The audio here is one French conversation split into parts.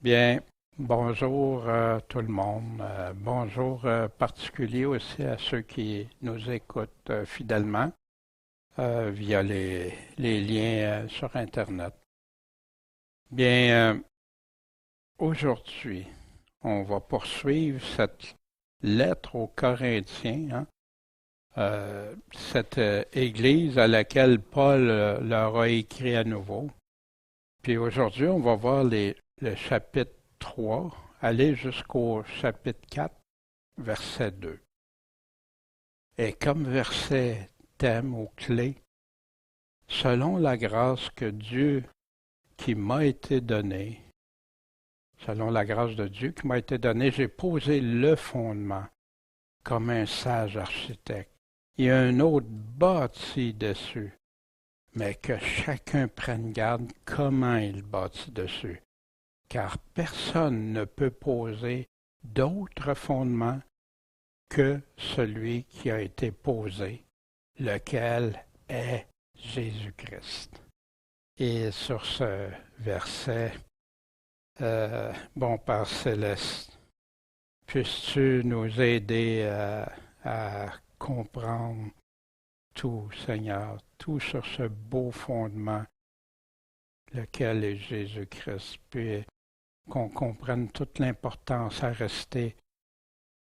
Bien, bonjour tout le monde. Bonjour particulier aussi à ceux qui nous écoutent fidèlement via les liens sur Internet. Bien, aujourd'hui, on va poursuivre cette lettre aux Corinthiens, hein, cette église à laquelle Paul leur a écrit à nouveau. Puis aujourd'hui, on va voir le chapitre 3, aller jusqu'au chapitre 4, verset 2. Et comme verset thème ou clé, selon la grâce que Dieu qui m'a été donnée, selon la grâce de Dieu qui m'a été donnée, j'ai posé le fondement comme un sage architecte. Et un autre bâtit dessus, mais que chacun prenne garde comment il bâtit dessus. Car personne ne peut poser d'autre fondement que celui qui a été posé, lequel est Jésus-Christ. Et sur ce verset, bon Père céleste, puisses-tu nous aider à comprendre tout, Seigneur, tout sur ce beau fondement, lequel est Jésus-Christ, puis qu'on comprenne toute l'importance à rester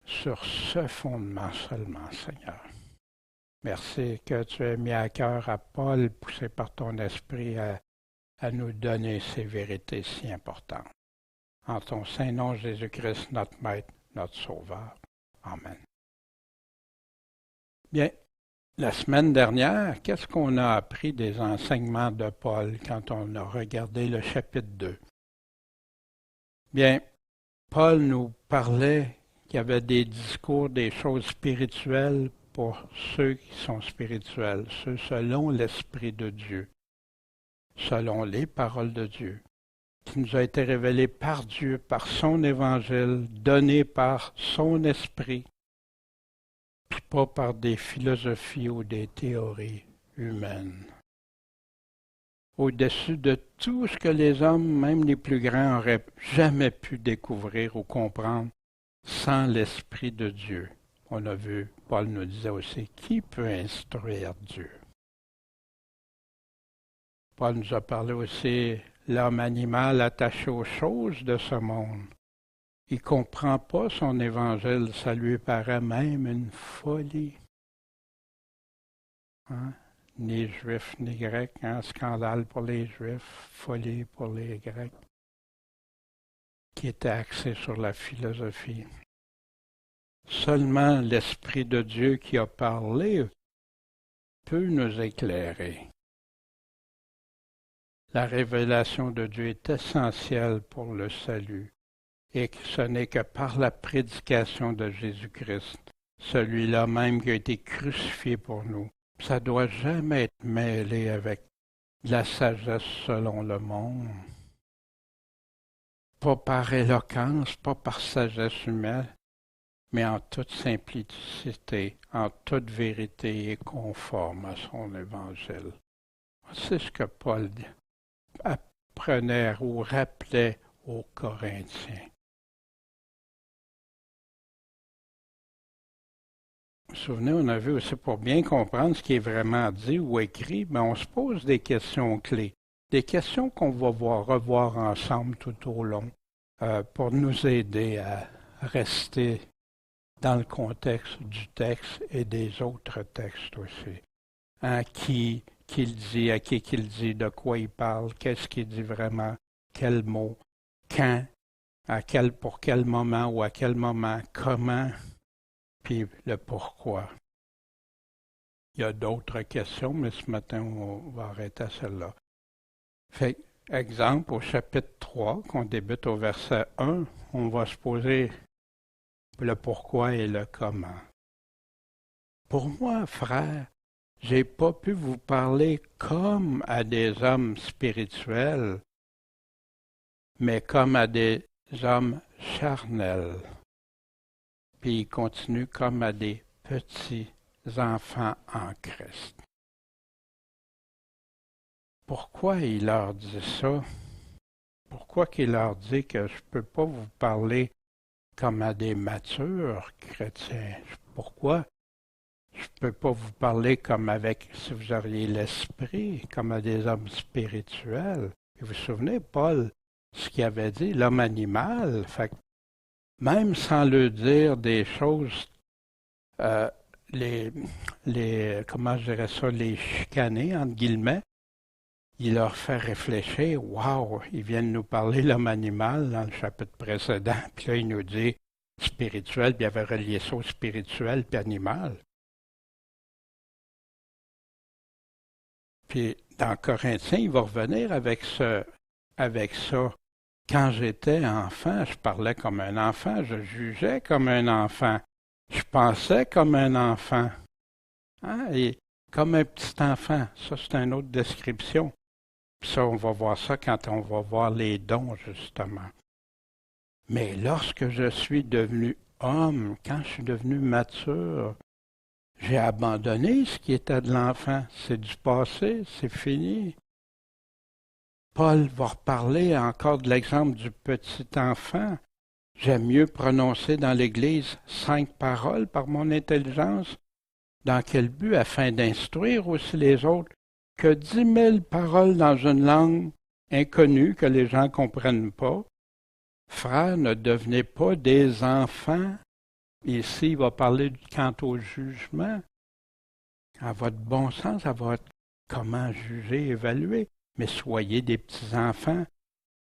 sur ce fondement seulement, Seigneur. Merci que tu aies mis à cœur à Paul, poussé par ton esprit, à nous donner ces vérités si importantes. En ton saint nom, Jésus-Christ, notre Maître, notre Sauveur. Amen. Bien, la semaine dernière, qu'est-ce qu'on a appris des enseignements de Paul quand on a regardé le chapitre 2? Bien, Paul nous parlait qu'il y avait des discours, des choses spirituelles pour ceux qui sont spirituels, ceux selon l'Esprit de Dieu, selon les paroles de Dieu, qui nous a été révélées par Dieu, par son Évangile, donné par son Esprit, puis pas par des philosophies ou des théories humaines. Au-dessus de tout ce que les hommes, même les plus grands, auraient jamais pu découvrir ou comprendre sans l'Esprit de Dieu. On a vu, Paul nous disait aussi, qui peut instruire Dieu? Paul nous a parlé aussi, l'homme animal attaché aux choses de ce monde. Il ne comprend pas son évangile, ça lui paraît même une folie. Hein? Ni juif ni grec, un scandale pour les juifs, folie pour les grecs, qui était axé sur la philosophie. Seulement l'Esprit de Dieu qui a parlé peut nous éclairer. La révélation de Dieu est essentielle pour le salut et que ce n'est que par la prédication de Jésus-Christ, celui-là même qui a été crucifié pour nous. Ça ne doit jamais être mêlé avec de la sagesse selon le monde. Pas par éloquence, pas par sagesse humaine, mais en toute simplicité, en toute vérité et conforme à son évangile. C'est ce que Paul apprenait ou rappelait aux Corinthiens. Vous vous souvenez, on a vu aussi pour bien comprendre ce qui est vraiment dit ou écrit, mais on se pose des questions clés, des questions qu'on va revoir ensemble tout au long pour nous aider à rester dans le contexte du texte et des autres textes aussi. Hein, qui il dit, à qui qu'il dit, de quoi il parle, qu'est-ce qu'il dit vraiment, quel mot, quand, pour quel moment ou à quel moment, comment, puis le pourquoi. Il y a d'autres questions, mais ce matin, on va arrêter à celle-là. Fait exemple, au chapitre 3, qu'on débute au verset 1, on va se poser le pourquoi et le comment. Pour moi, frère, j'ai pas pu vous parler comme à des hommes spirituels, mais comme à des hommes charnels. Puis il continue comme à des petits enfants en Christ. Pourquoi il leur dit ça? pourquoi qu'il leur dit que je ne peux pas vous parler comme à des matures chrétiens? Pourquoi je ne peux pas vous parler comme avec, si vous auriez l'esprit, comme à des hommes spirituels? Et vous vous souvenez, Paul, ce qu'il avait dit, l'homme animal, fait que même sans le dire des choses, euh, comment je dirais ça, les chicaner, entre guillemets, il leur fait réfléchir, wow, ils viennent nous parler l'homme animal dans le chapitre précédent, puis là, il nous dit spirituel, puis il avait relié ça au spirituel puis animal. Puis dans Corinthiens, il va revenir avec ça. Quand j'étais enfant, je parlais comme un enfant, je jugeais comme un enfant, je pensais comme un enfant. Hein? Et comme un petit enfant, ça c'est une autre description. Puis ça, on va voir ça quand on va voir les dons, justement. Mais lorsque je suis devenu homme, quand je suis devenu mature, j'ai abandonné ce qui était de l'enfant. C'est du passé, c'est fini. Paul va reparler encore de l'exemple du petit enfant. J'aime mieux prononcer dans l'Église 5 paroles par mon intelligence. Dans quel but? Afin d'instruire aussi les autres, que 10 000 paroles dans une langue inconnue que les gens ne comprennent pas. Frères, ne devenez pas des enfants. Ici, il va parler quant au jugement. À votre bon sens, à votre comment juger, évaluer. Mais soyez des petits-enfants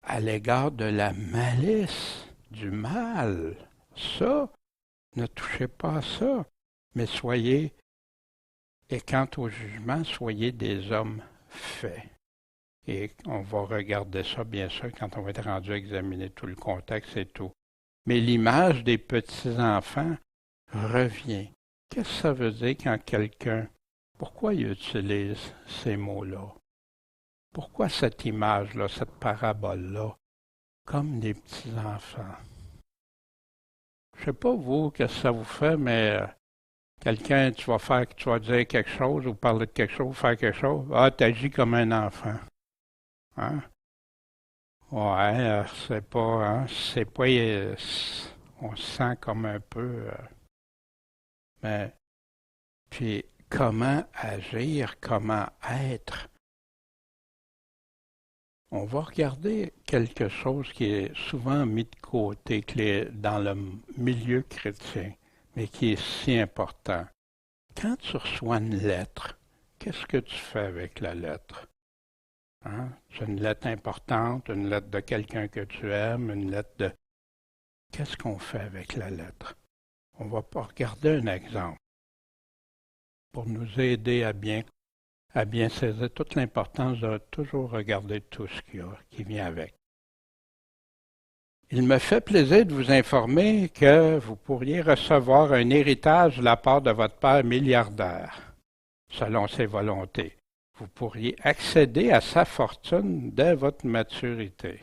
à l'égard de la malice, du mal. Ça, ne touchez pas à ça. Mais soyez, et quant au jugement, soyez des hommes faits. Et on va regarder ça, bien sûr, quand on va être rendu à examiner tout le contexte et tout. Mais l'image des petits-enfants revient. Qu'est-ce que ça veut dire quand quelqu'un... Pourquoi il utilise ces mots-là? Pourquoi cette image-là, cette parabole-là, comme des petits-enfants? Je ne sais pas vous, qu'est-ce que ça vous fait, mais quelqu'un, tu vas dire quelque chose ou parler de quelque chose, faire quelque chose, ah, tu agis comme un enfant. Hein? Ouais, c'est pas, on se sent comme un peu, mais, puis, comment agir, comment être? On va regarder quelque chose qui est souvent mis de côté dans le milieu chrétien, mais qui est si important. Quand tu reçois une lettre, qu'est-ce que tu fais avec la lettre? Hein? C'est une lettre importante, une lettre de quelqu'un que tu aimes, une lettre de... Qu'est-ce qu'on fait avec la lettre? On va regarder un exemple pour nous aider à bien saisir toute l'importance de toujours regarder tout ce qui vient avec. Il me fait plaisir de vous informer que vous pourriez recevoir un héritage de la part de votre père milliardaire, selon ses volontés. Vous pourriez accéder à sa fortune dès votre maturité.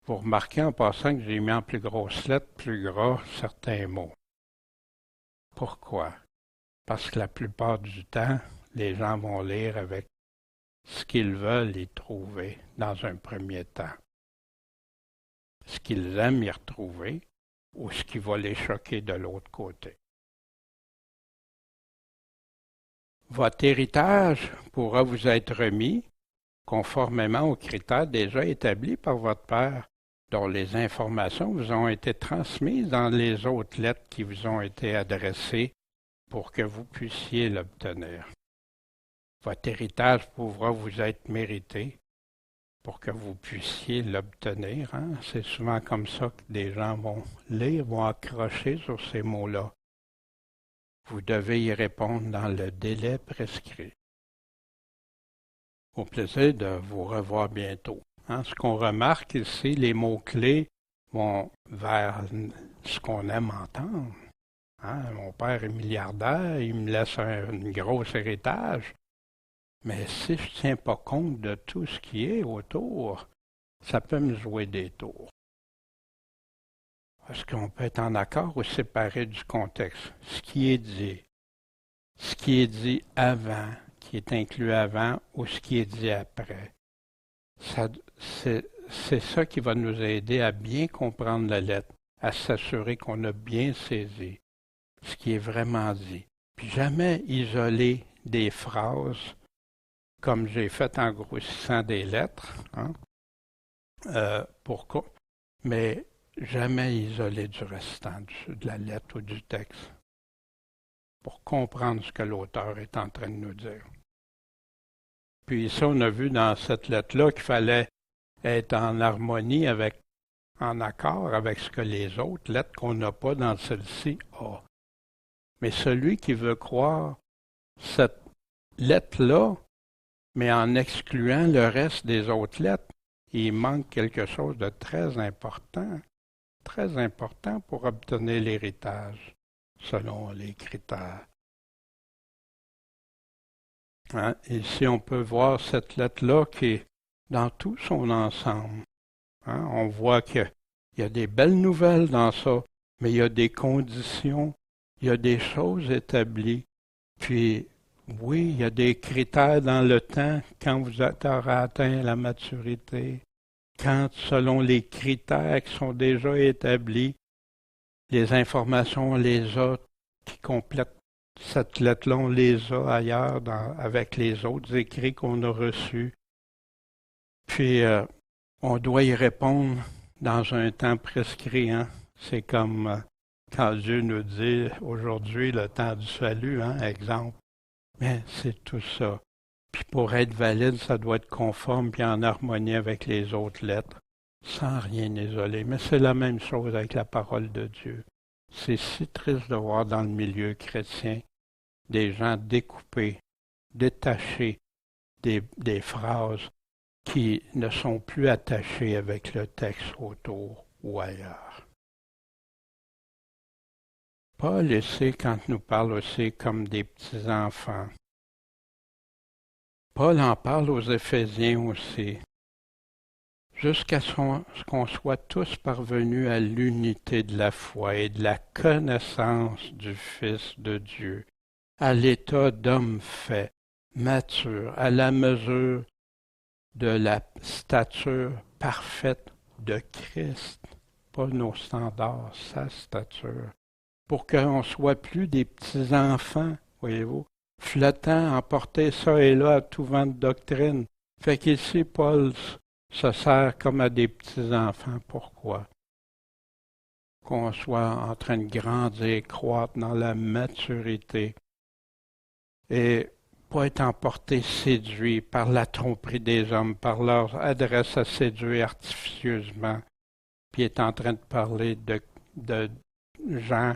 Vous remarquez en passant que j'ai mis en plus grosses lettres, plus gras, certains mots. Pourquoi? Parce que la plupart du temps, les gens vont lire avec ce qu'ils veulent y trouver dans un premier temps. Ce qu'ils aiment y retrouver ou ce qui va les choquer de l'autre côté. Votre héritage pourra vous être remis conformément aux critères déjà établis par votre père, dont les informations vous ont été transmises dans les autres lettres qui vous ont été adressées pour que vous puissiez l'obtenir. Votre héritage pourra vous être mérité pour que vous puissiez l'obtenir. Hein? C'est souvent comme ça que des gens vont lire, vont accrocher sur ces mots-là. Vous devez y répondre dans le délai prescrit. Au plaisir de vous revoir bientôt. Hein? Ce qu'on remarque ici, les mots-clés vont vers ce qu'on aime entendre. Hein? Mon père est milliardaire, il me laisse un gros héritage. Mais si je ne tiens pas compte de tout ce qui est autour, ça peut me jouer des tours. Est-ce qu'on peut être en accord ou séparé du contexte? Ce qui est dit avant, qui est inclus avant, ou ce qui est dit après. c'est ça qui va nous aider à bien comprendre la lettre, à s'assurer qu'on a bien saisi ce qui est vraiment dit. Puis jamais isoler des phrases comme j'ai fait en grossissant des lettres, hein, mais jamais isoler du restant de la lettre ou du texte pour comprendre ce que l'auteur est en train de nous dire. Puis ça, on a vu dans cette lettre-là qu'il fallait être en harmonie en accord avec ce que les autres lettres qu'on n'a pas dans celle-ci ont. Mais celui qui veut croire cette lettre-là, mais en excluant le reste des autres lettres, il manque quelque chose de très important pour obtenir l'héritage, selon les critères. Hein? Ici, on peut voir cette lettre-là qui est dans tout son ensemble. Hein? On voit qu'il y a des belles nouvelles dans ça, mais il y a des conditions, il y a des choses établies. Puis, oui, il y a des critères dans le temps quand vous aurez atteint la maturité, quand, selon les critères qui sont déjà établis, les informations, on les a qui complètent cette lettre-là, on les a ailleurs avec les autres écrits qu'on a reçus. Puis, on doit y répondre dans un temps prescrit. Hein? C'est comme quand Dieu nous dit aujourd'hui le temps du salut, hein, exemple. Mais c'est tout ça. Puis pour être valide, ça doit être conforme puis en harmonie avec les autres lettres, sans rien isoler. Mais c'est la même chose avec la parole de Dieu. C'est si triste de voir dans le milieu chrétien des gens découpés, détachés des phrases qui ne sont plus attachées avec le texte autour ou ailleurs. Paul ici, quand nous parle aussi comme des petits-enfants, Paul en parle aux Éphésiens aussi, jusqu'à ce qu'on soit tous parvenus à l'unité de la foi et de la connaissance du Fils de Dieu, à l'état d'homme fait, mature, à la mesure de la stature parfaite de Christ, pas nos standards, sa stature, pour qu'on ne soit plus des petits-enfants, voyez-vous, flottant, emporter ça et là à tout vent de doctrine. Fait qu'ici, Paul se sert comme à des petits-enfants. Pourquoi? Qu'on soit en train de grandir, croître dans la maturité et pas être emporté, séduit par la tromperie des hommes, par leur adresse à séduire artificieusement, puis est en train de parler de gens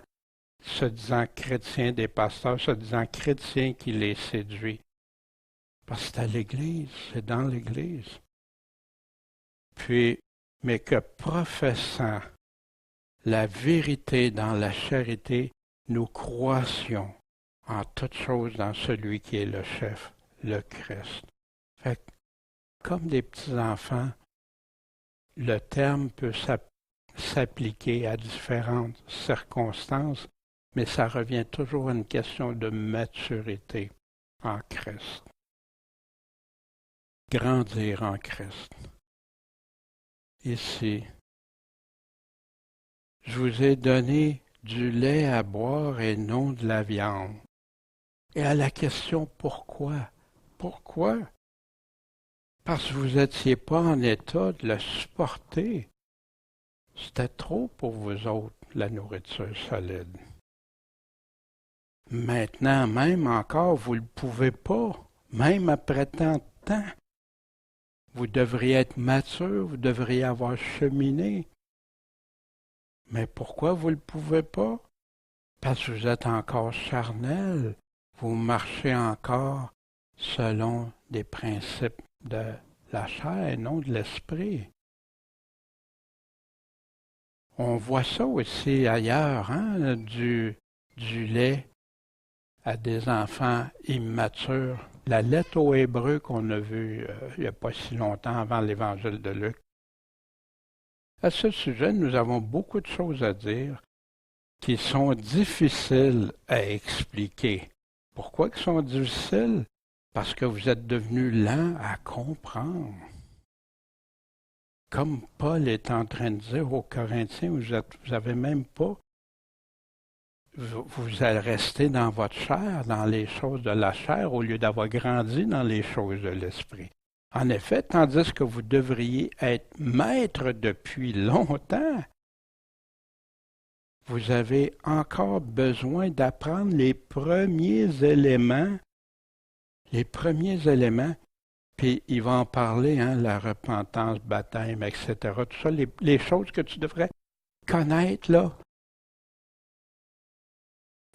se disant chrétiens, des pasteurs se disant chrétiens qui les séduit. Parce que c'est à l'Église, c'est dans l'Église. Puis, mais que professant la vérité dans la charité, nous croissions en toutes choses dans celui qui est le chef, le Christ. Fait que, comme des petits-enfants, le terme peut s'appliquer à différentes circonstances, mais ça revient toujours à une question de maturité en Christ. Grandir en Christ. Ici, je vous ai donné du lait à boire et non de la viande. Et à la question pourquoi? Pourquoi? Parce que vous n'étiez pas en état de le supporter. C'était trop pour vous autres, la nourriture solide. Maintenant, même encore, vous ne le pouvez pas, même après tant de temps. Vous devriez être mature, vous devriez avoir cheminé. Mais pourquoi vous ne le pouvez pas? Parce que vous êtes encore charnel. Vous marchez encore selon des principes de la chair et non de l'esprit. On voit ça aussi ailleurs, hein, du lait à des enfants immatures. La lettre aux Hébreux qu'on a vue il n'y a pas si longtemps avant l'Évangile de Luc. À ce sujet, nous avons beaucoup de choses à dire qui sont difficiles à expliquer. Pourquoi ils sont difficiles? Parce que vous êtes devenus lents à comprendre. Comme Paul est en train de dire aux Corinthiens, vous avez même pas, vous allez rester dans votre chair, dans les choses de la chair, au lieu d'avoir grandi dans les choses de l'esprit. En effet, tandis que vous devriez être maître depuis longtemps, vous avez encore besoin d'apprendre les premiers éléments, puis il va en parler, hein, la repentance, baptême, etc. Tout ça, les choses que tu devrais connaître, là.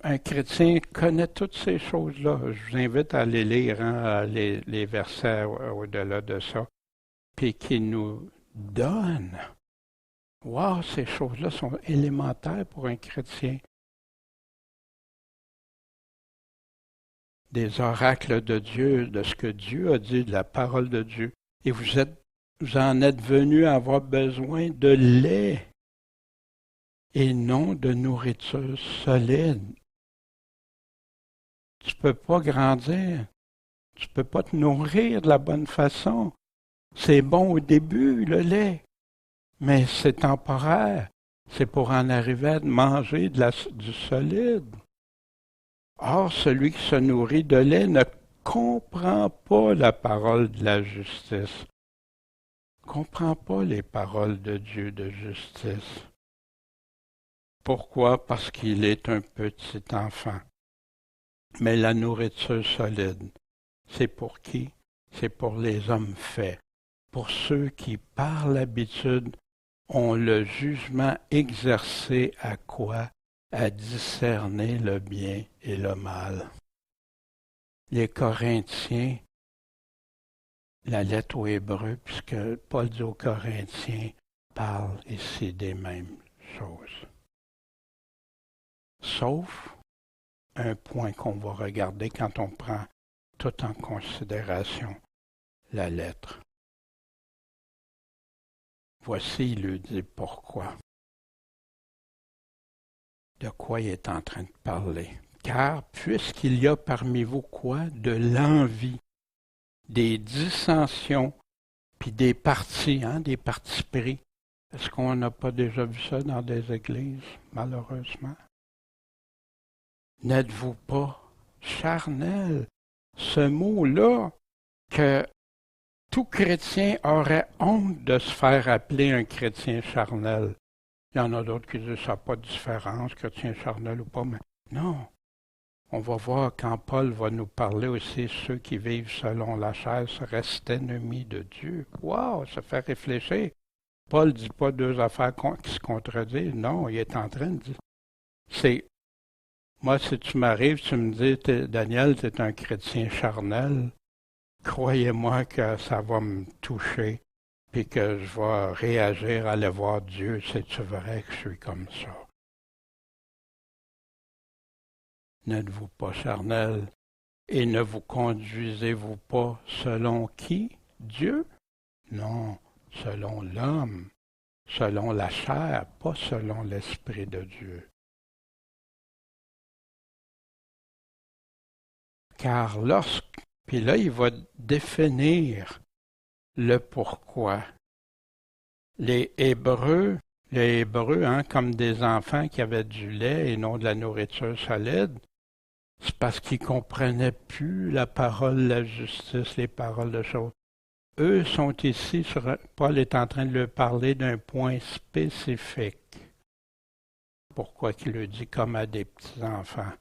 Un chrétien connaît toutes ces choses-là. Je vous invite à aller lire, hein, les versets au-delà de ça, puis qu'il nous donne. Wow, ces choses-là sont élémentaires pour un chrétien. Des oracles de Dieu, de ce que Dieu a dit, de la parole de Dieu. Et vous en êtes venus à avoir besoin de lait et non de nourriture solide. Tu ne peux pas grandir. Tu ne peux pas te nourrir de la bonne façon. C'est bon au début, le lait, mais c'est temporaire. C'est pour en arriver à manger du solide. Or, celui qui se nourrit de lait ne comprend pas la parole de la justice. Ne comprend pas les paroles de Dieu de justice. Pourquoi? Parce qu'il est un petit enfant. Mais la nourriture solide, c'est pour qui? C'est pour les hommes faits, pour ceux qui, par l'habitude, ont le jugement exercé à quoi? À discerner le bien et le mal. Les Corinthiens, la lettre aux Hébreux, puisque Paul dit aux Corinthiens, parle ici des mêmes choses. Sauf un point qu'on va regarder quand on prend tout en considération la lettre. Voici, il lui dit pourquoi. De quoi il est en train de parler. Car puisqu'il y a parmi vous quoi? De l'envie, des dissensions, puis des partis, hein, des partis pris. Est-ce qu'on n'a pas déjà vu ça dans des églises, malheureusement? N'êtes-vous pas charnel? Ce mot-là, que tout chrétien aurait honte de se faire appeler un chrétien charnel. Il y en a d'autres qui disent ça n'a pas de différence, chrétien charnel ou pas, mais non. On va voir quand Paul va nous parler aussi, ceux qui vivent selon la chair restent ennemis de Dieu. Wow, ça fait réfléchir. Paul ne dit pas deux affaires qui se contredisent. Non, il est en train de dire. C'est, moi, si tu m'arrives, tu me dis, Daniel, tu es un chrétien charnel, croyez-moi que ça va me toucher, puis que je vais réagir à aller voir Dieu. C'est-tu vrai que je suis comme ça? N'êtes-vous pas charnel et ne vous conduisez-vous pas selon qui? Dieu? Non, selon l'homme, selon la chair, pas selon l'Esprit de Dieu. Car puis là, il va définir le pourquoi. Les Hébreux, hein, comme des enfants qui avaient du lait et non de la nourriture solide, c'est parce qu'ils ne comprenaient plus la parole, la justice, les paroles de choses. Eux sont ici, Paul est en train de leur parler d'un point spécifique. Pourquoi qu'il le dit comme à des petits-enfants?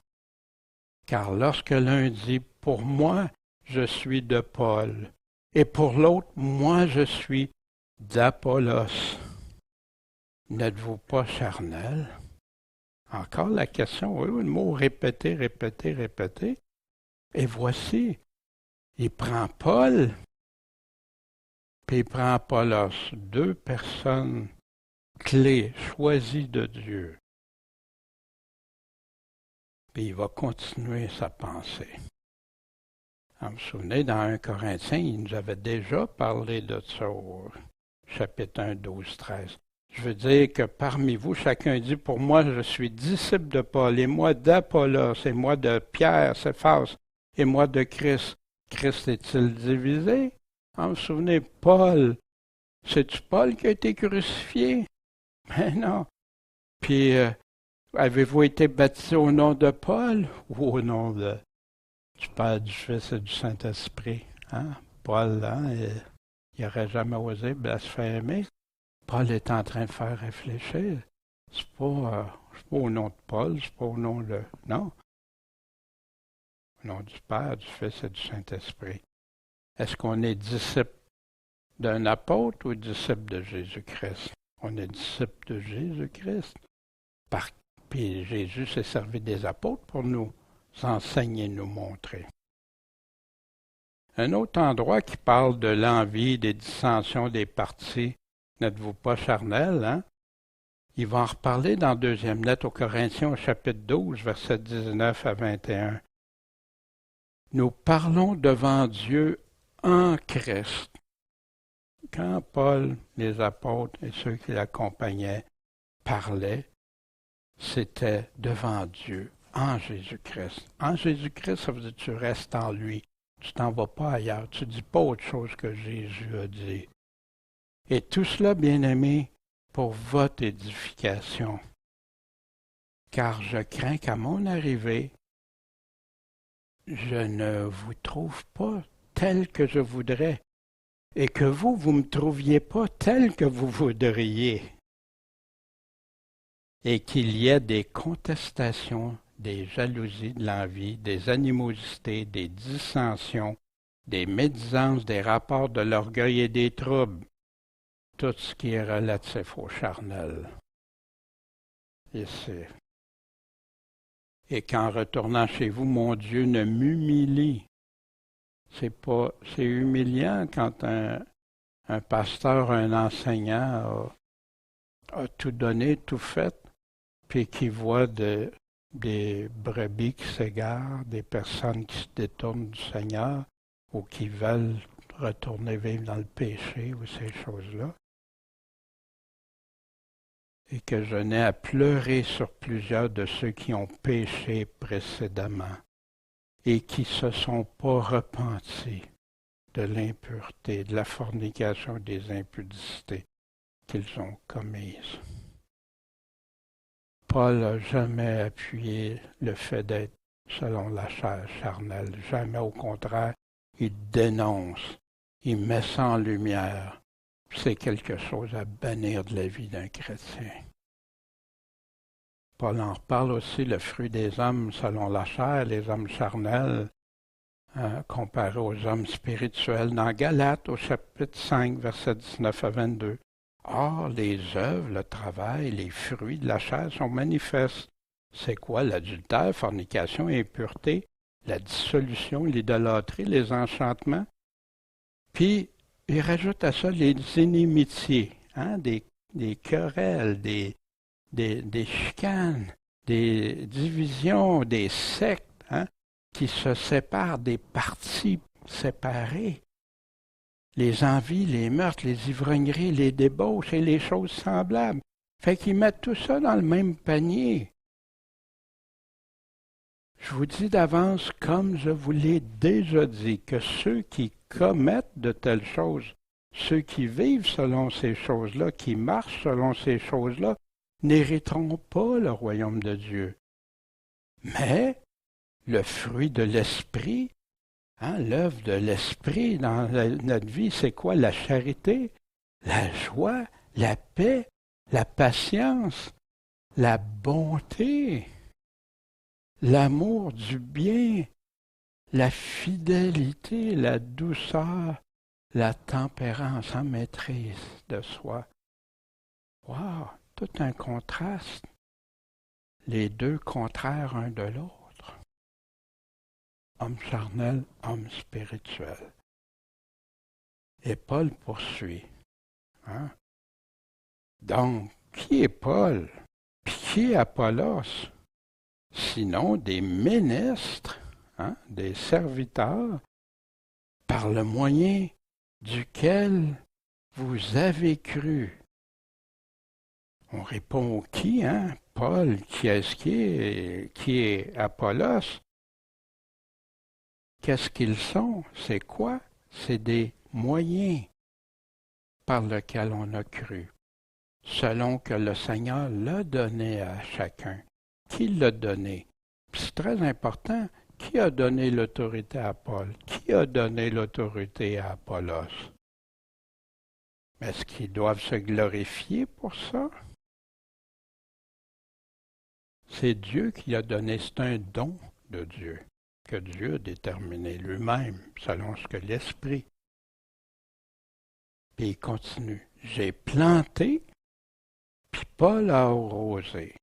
Car lorsque l'un dit, pour moi, je suis de Paul, et pour l'autre, moi, je suis d'Apollos, n'êtes-vous pas charnel? Encore la question, oui, le mot répété. Et voici, il prend Paul, puis il prend Apollos, deux personnes clés, choisies de Dieu. Puis il va continuer sa pensée. Vous vous souvenez, dans 1 Corinthiens, il nous avait déjà parlé de ça au chapitre 1, 12, 13. Je veux dire que parmi vous, chacun dit, pour moi, je suis disciple de Paul, et moi d'Apollos, et moi de Pierre, Céphas, et moi de Christ. Christ est-il divisé? Vous vous souvenez, Paul C'est-tu Paul qui a été crucifié? Ben non. Puis, avez-vous été baptisé au nom de Paul ou au nom du Père, du Fils et du Saint-Esprit? Hein? Paul, hein, il n'aurait jamais osé blasphémer. Paul est en train de faire réfléchir. C'est pas au nom de Paul, c'est pas au nom de... Non, au nom du Père, du Fils et du Saint-Esprit. Est-ce qu'on est disciple d'un apôtre ou disciple de Jésus-Christ? On est disciple de Jésus-Christ. Puis Jésus s'est servi des apôtres pour nous enseigner et nous montrer. Un autre endroit qui parle de l'envie, des dissensions, des partis, n'êtes-vous pas charnel, hein? Il va en reparler dans deuxième lettre aux Corinthiens au chapitre 12, versets 19 à 21. Nous parlons devant Dieu en Christ. Quand Paul, les apôtres et ceux qui l'accompagnaient parlaient, c'était devant Dieu, en Jésus-Christ. En Jésus-Christ, ça veut dire que tu restes en lui. Tu t'en vas pas ailleurs. Tu ne dis pas autre chose que Jésus a dit. Et tout cela, bien-aimés, pour votre édification. Car je crains qu'à mon arrivée, je ne vous trouve pas tel que je voudrais, et que vous ne me trouviez pas tel que vous voudriez, et qu'il y ait des contestations, des jalousies, de l'envie, des animosités, des dissensions, des médisances, des rapports de l'orgueil et des troubles, tout ce qui est relatif au charnel. Et qu'en retournant chez vous, mon Dieu ne m'humilie. C'est humiliant quand un pasteur, un enseignant a tout donné, tout fait, puis qui voit des brebis qui s'égarent, des personnes qui se détournent du Seigneur ou qui veulent retourner vivre dans le péché ou ces choses-là. Et que je n'ai à pleurer sur plusieurs de ceux qui ont péché précédemment et qui ne se sont pas repentis de l'impureté, de la fornication, des impudicités qu'ils ont commises. Paul n'a jamais appuyé le fait d'être selon la chair charnelle. Jamais, au contraire, il dénonce, il met ça en lumière. C'est quelque chose à bannir de la vie d'un chrétien. Paul en reparle aussi, le fruit des hommes selon la chair, les hommes charnels, comparé aux hommes spirituels, dans Galates au chapitre 5, versets 19 à 22. Or, les œuvres, le travail, les fruits de la chair sont manifestes. C'est quoi l'adultère, fornication, impureté, la dissolution, l'idolâtrie, les enchantements? Puis, il rajoute à ça les inimitiés, des querelles, des chicanes, des divisions, des sectes, qui se séparent, des partis séparés. Les envies, les meurtres, les ivrogneries, les débauches et les choses semblables. Fait qu'ils mettent tout ça dans le même panier. Je vous dis d'avance, comme je vous l'ai déjà dit, que ceux qui commettent de telles choses, ceux qui vivent selon ces choses-là, qui marchent selon ces choses-là, n'hériteront pas le royaume de Dieu. Mais le fruit de l'esprit, l'œuvre de l'esprit dans notre vie, c'est quoi? La charité, la joie, la paix, la patience, la bonté, l'amour du bien, la fidélité, la douceur, la tempérance en maîtrise de soi. Wow, tout un contraste. Les deux contraires un de l'autre. Homme charnel, homme spirituel. Et Paul poursuit. Donc, qui est Paul? Puis qui est Apollos? Sinon des ministres, des serviteurs, par le moyen duquel vous avez cru. On répond au qui, Paul, qui est-ce qui est Apollos? Qu'est-ce qu'ils sont? C'est quoi? C'est des moyens. par lequel on a cru, selon que le Seigneur l'a donné à chacun. Qui l'a donné? Puis c'est très important. Qui a donné l'autorité à Paul? Qui a donné l'autorité à Apollos? Est-ce qu'ils doivent se glorifier pour ça? C'est Dieu qui a donné, c'est un don de Dieu, que Dieu a déterminé lui-même, selon ce que l'Esprit. Puis il continue. J'ai planté, puis Paul a arrosé.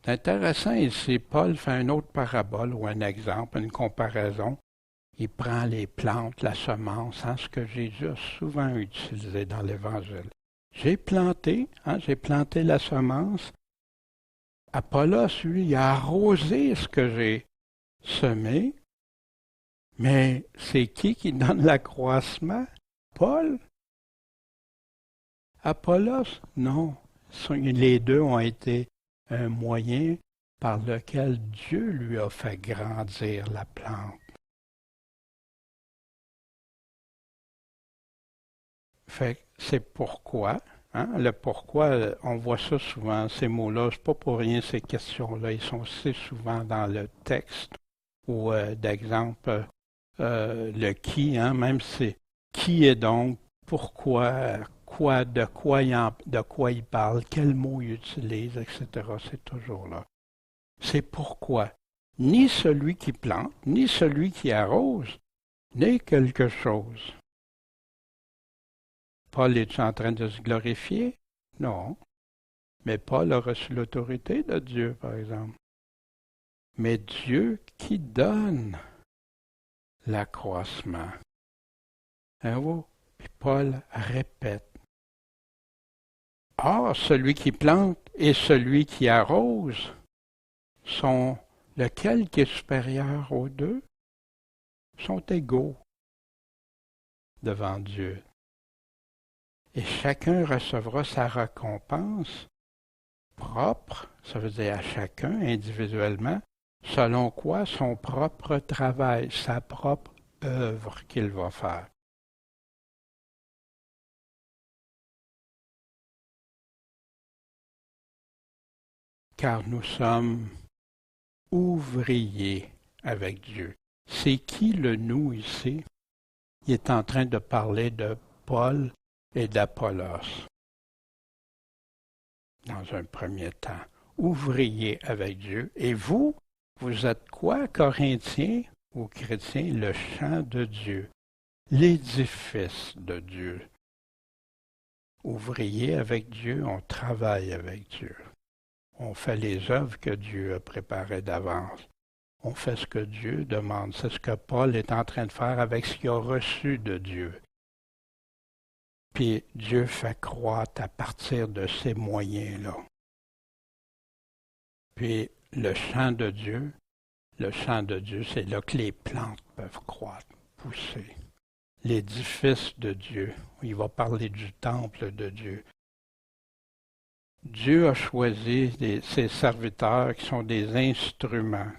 C'est intéressant ici, Paul fait une autre parabole ou un exemple, une comparaison. Il prend les plantes, la semence, ce que Jésus a souvent utilisé dans l'Évangile. J'ai planté la semence. Apollos, lui, il a arrosé ce que j'ai semé. Mais c'est qui donne l'accroissement? Paul? Apollos? Non. Les deux ont été un moyen par lequel Dieu lui a fait grandir la plante. Fait c'est pourquoi, le pourquoi, on voit ça souvent, ces mots-là, c'est pas pour rien ces questions-là, ils sont assez souvent dans le texte, ou d'exemple, le qui, même c'est qui est donc, pourquoi, de quoi il parle, quel mot il utilise, etc. C'est toujours là. C'est pourquoi. Ni celui qui plante, ni celui qui arrose n'est quelque chose. Paul est en train de se glorifier? Non. Mais Paul a reçu l'autorité de Dieu, par exemple. Mais Dieu qui donne l'accroissement. Puis Paul répète. Or, celui qui plante et celui qui arrose sont lequel qui est supérieur aux deux? Sont égaux devant Dieu. Et chacun recevra sa récompense propre, ça veut dire à chacun individuellement, selon quoi son propre travail, sa propre œuvre qu'il va faire. Car nous sommes ouvriers avec Dieu. C'est qui le nous ici? Il est en train de parler de Paul et d'Apollos. Dans un premier temps, ouvriers avec Dieu. Et vous, vous êtes quoi, Corinthiens ou chrétiens? Le champ de Dieu, l'édifice de Dieu. Ouvriers avec Dieu, on travaille avec Dieu. On fait les œuvres que Dieu a préparées d'avance. On fait ce que Dieu demande. C'est ce que Paul est en train de faire avec ce qu'il a reçu de Dieu. Puis Dieu fait croître à partir de ces moyens-là. Puis le champ de Dieu, c'est là que les plantes peuvent croître, pousser. L'édifice de Dieu, il va parler du temple de Dieu. Dieu a choisi ses serviteurs qui sont des instruments.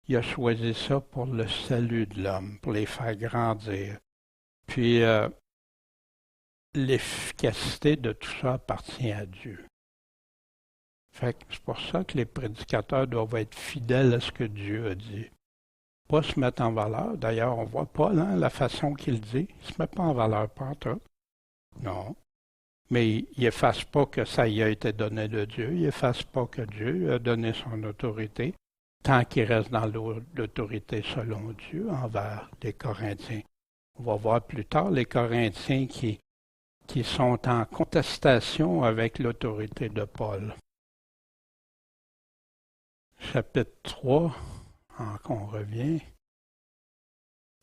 Il a choisi ça pour le salut de l'homme, pour les faire grandir. Puis l'efficacité de tout ça appartient à Dieu. Fait que c'est pour ça que les prédicateurs doivent être fidèles à ce que Dieu a dit. Pas se mettre en valeur. D'ailleurs, on voit Paul, la façon qu'il dit. Il ne se met pas en valeur, pas tout. Non. Mais il n'efface pas que ça y a été donné de Dieu. Il n'efface pas que Dieu a donné son autorité, tant qu'il reste dans l'autorité selon Dieu envers les Corinthiens. On va voir plus tard les Corinthiens qui sont en contestation avec l'autorité de Paul. Chapitre 3, on revient.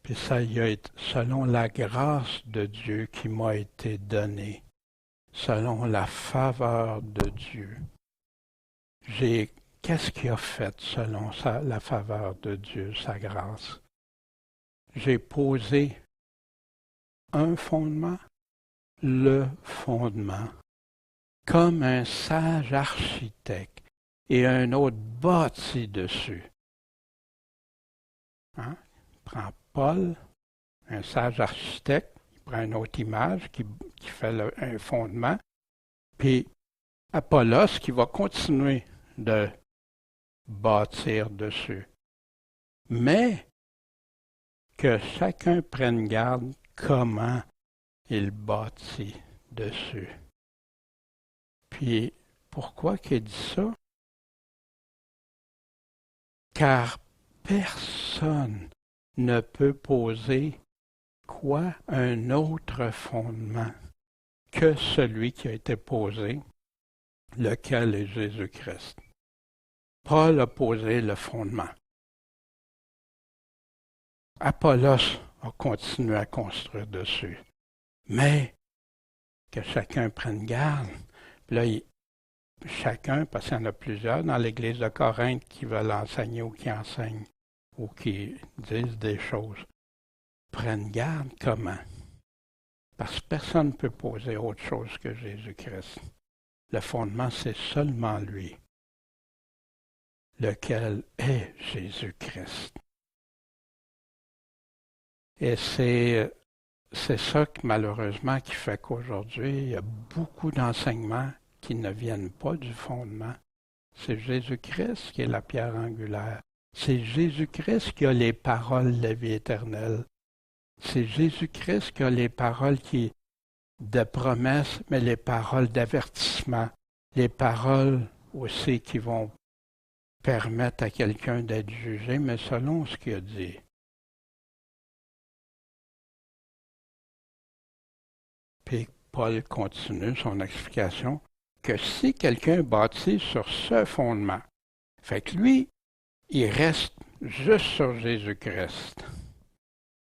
Puis ça y a été selon la grâce de Dieu qui m'a été donnée, selon la faveur de Dieu. Qu'est-ce qu'il a fait selon la faveur de Dieu, sa grâce? J'ai posé un fondement, le fondement, comme un sage architecte, et un autre bâti dessus. Il prend Paul, un sage architecte, il prend une autre image qui fait un fondement, puis Apollos qui va continuer de bâtir dessus. Mais que chacun prenne garde comment il bâtit dessus. Puis, pourquoi qu'il dit ça? Car personne ne peut poser quoi un autre fondement que celui qui a été posé, lequel est Jésus-Christ. Paul a posé le fondement. Apollos a continué à construire dessus. Mais que chacun prenne garde. Puis là, chacun, parce qu'il y en a plusieurs dans l'Église de Corinthe qui veulent enseigner ou qui enseignent ou qui disent des choses, prennent garde comment? Parce que personne ne peut poser autre chose que Jésus-Christ. Le fondement, c'est seulement lui, lequel est Jésus-Christ. Et c'est ça que, malheureusement, qui fait qu'aujourd'hui, il y a beaucoup d'enseignements qui ne viennent pas du fondement. C'est Jésus-Christ qui est la pierre angulaire. C'est Jésus-Christ qui a les paroles de la vie éternelle. C'est Jésus-Christ qui a les paroles de promesse, mais les paroles d'avertissement. Les paroles aussi qui vont permettre à quelqu'un d'être jugé, mais selon ce qu'il a dit. Puis Paul continue son explication que si quelqu'un bâtit sur ce fondement, fait que lui, il reste juste sur Jésus-Christ,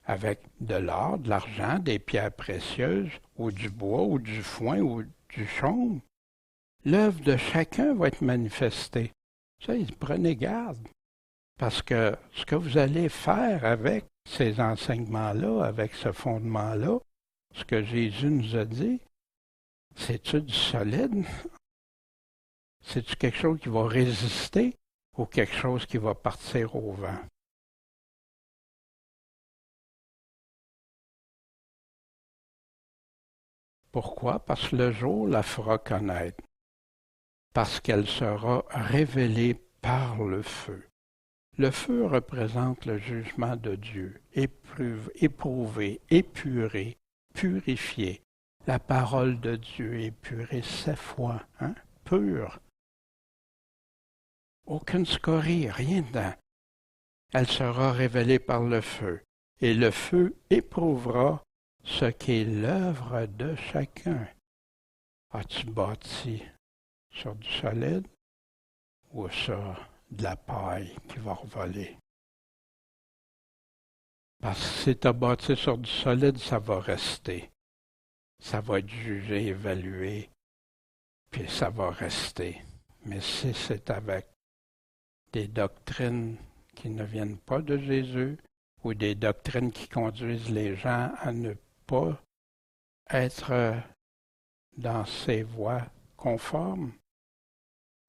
avec de l'or, de l'argent, des pierres précieuses, ou du bois, ou du foin, ou du chaume, l'œuvre de chacun va être manifestée. Ça, prenez garde, parce que ce que vous allez faire avec ces enseignements-là, avec ce fondement-là, ce que Jésus nous a dit, c'est-tu du solide? C'est-tu quelque chose qui va résister ou quelque chose qui va partir au vent? Pourquoi? Parce que le jour la fera connaître. Parce qu'elle sera révélée par le feu. Le feu représente le jugement de Dieu, éprouvé, épuré, purifié. La parole de Dieu est purée 7 fois, pure. Aucune scorie, rien dedans. Elle sera révélée par le feu, et le feu éprouvera ce qu'est l'œuvre de chacun. As-tu bâti sur du solide ou sur de la paille qui va revoler? Parce que si tu as bâti sur du solide, ça va rester. Ça va être jugé, évalué, puis ça va rester. Mais si c'est avec des doctrines qui ne viennent pas de Jésus, ou des doctrines qui conduisent les gens à ne pas être dans ces voies conformes,